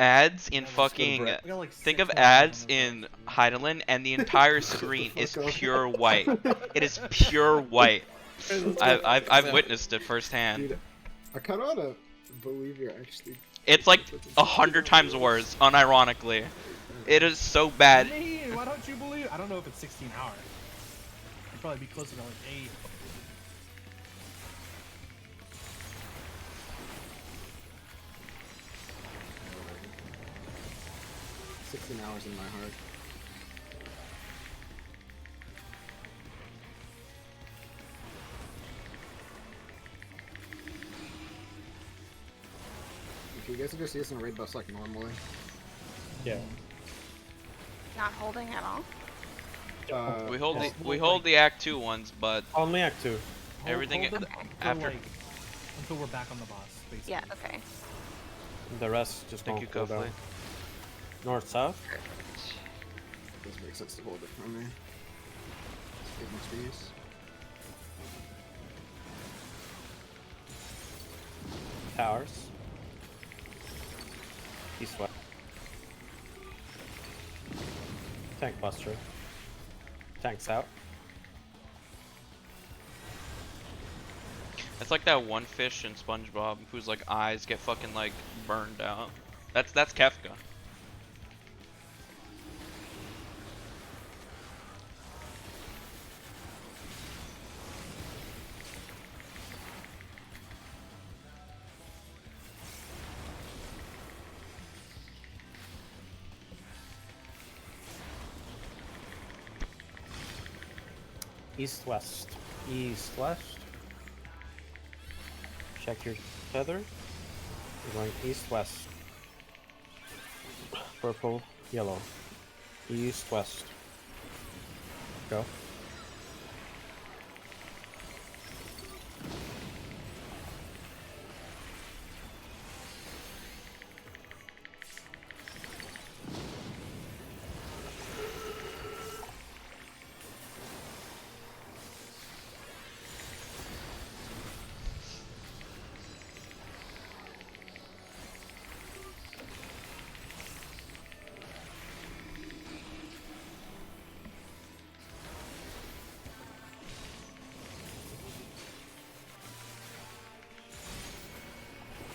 ads in fucking. I got like Think 6 of more ads on in Heidelin, and the entire screen is Fuck off. pure white. It is pure white. Hey, let's go. I've witnessed it firsthand. Dude, I kind of wanna believe you're actually. It's like 100 times worse, unironically. It is so bad. Man, why don't you believe? I don't know if it's 16 hours. It'd probably be closer to like 8. 16 hours in my heart. Okay, you guys can just see us in a raid bus like normally. Yeah. Not holding at all. We hold the Act 2 ones, but Only Act 2. everything Hold them after. like, until we're back on the boss, basically. Yeah, okay. The rest just Thank you, won't go down. Cuffley. North, south. Does make sense to hold it from me. Save my space. Towers. East, west. Tank buster. Tanks out. It's like that one fish in SpongeBob whose like eyes get fucking like burned out. That's Kefka. East, west. East, west. Check your tether. We're going east, west. Purple, yellow. East, west. Go.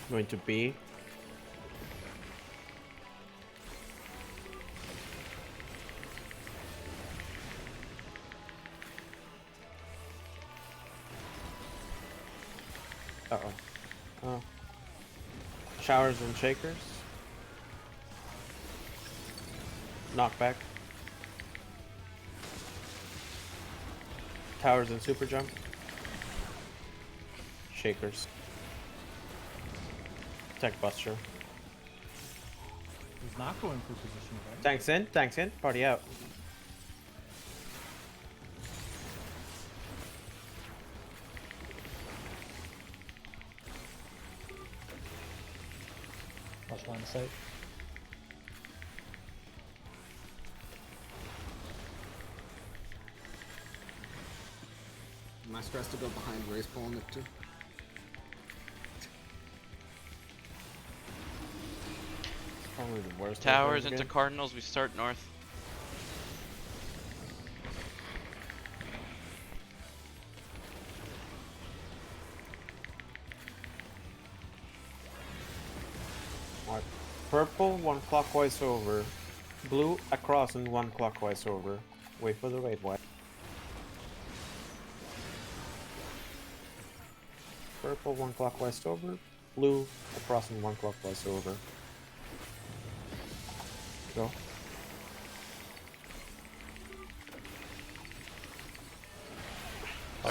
Going to B. Uh-oh. Oh. Showers and shakers. Knockback. Towers and super jump. Shakers. Tech buster. He's not going for position, right? Tanks in, party out. Watch line of sight. Am I stressed to go behind where he's pulling it to? Probably the worst. Towers into Cardinals. We start north. Alright. Purple, one clockwise over. Blue, across and one clockwise over. Wait for the raid white. Purple, one clockwise over. Blue, across and one clockwise over. Go.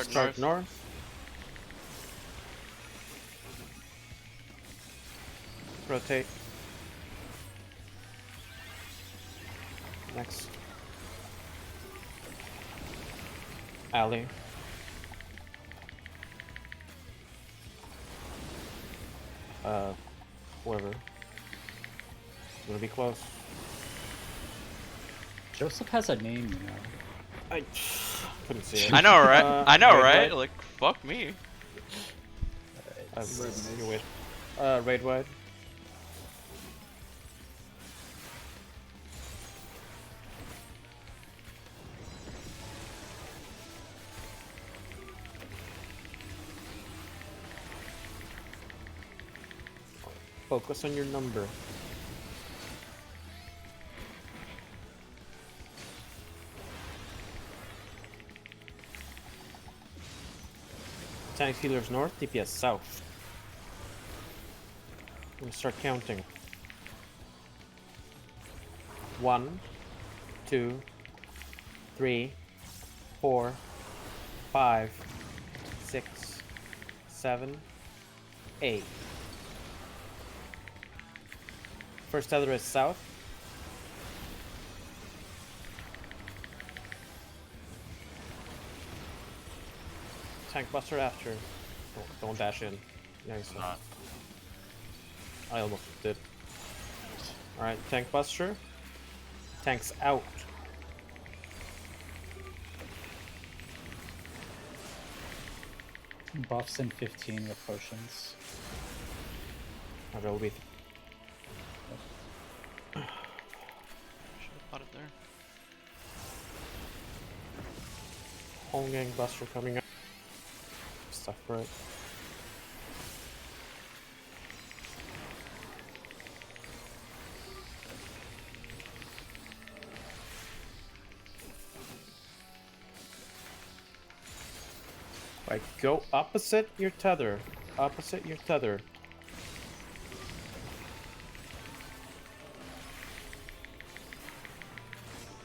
Start north. Rotate. Next. Alley. Whoever. Gonna be close. Joseph has a name, you know. I couldn't see it. I know, right? I know, raid right? wide. Like, fuck me. You wait. Raid wide. Focus on your number. Tank healers north, DPS south. I'm gonna start counting. 1, 2, 3, 4, 5, 6, 7, 8. First tether is south. Tank buster after. Don't dash in. Nice. I almost did. Alright, tank buster. Tank's out. Buffs in 15 with potions. Oh, that'll be. Should have put it there. Home gang buster coming up. Stuff for it. Right, go opposite your tether. Opposite your tether.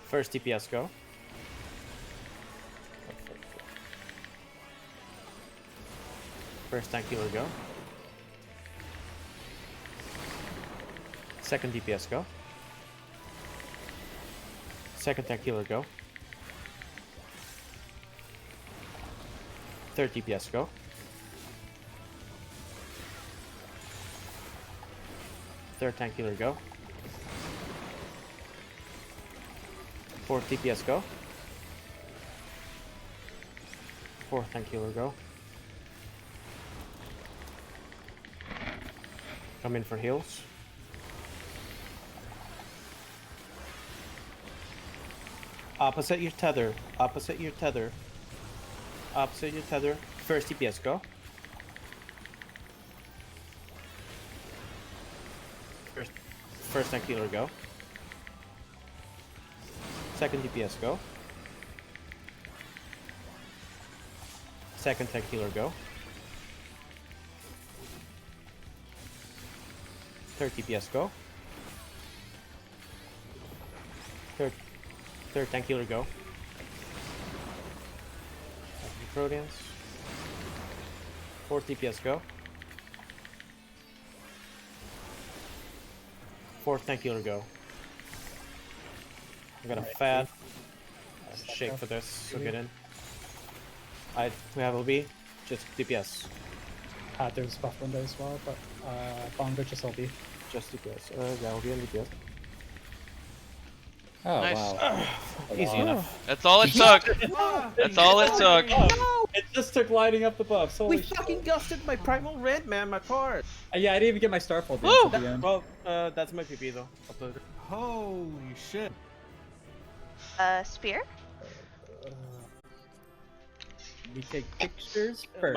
First DPS go. First tank healer go. Second DPS go. Second tank healer go. Third DPS go. Third tank healer go. Fourth DPS go. Fourth tank healer go. Come in for heals. Opposite your tether. Opposite your tether. Opposite your tether. First DPS go. First tank healer go. Second DPS go. Second tank healer go. Third DPS go. Third tank healer go. Proteans. Fourth DPS go. Fourth tank healer go. I got a fat shake for this, so get in. We have LB, just DPS. There's buff window as well, but Bongo just LB. Just DPS. Yeah, LB and DPS. Oh Nice. wow. Easy enough. That's all it took. That's all it took. It just took lighting up the buffs. Holy We fucking gusted my primal red, man, my card. Yeah, I didn't even get my starfall dance Woo! at the end. Well, that's my PP though. Uploaded. Holy shit. Spear? We take pictures My first.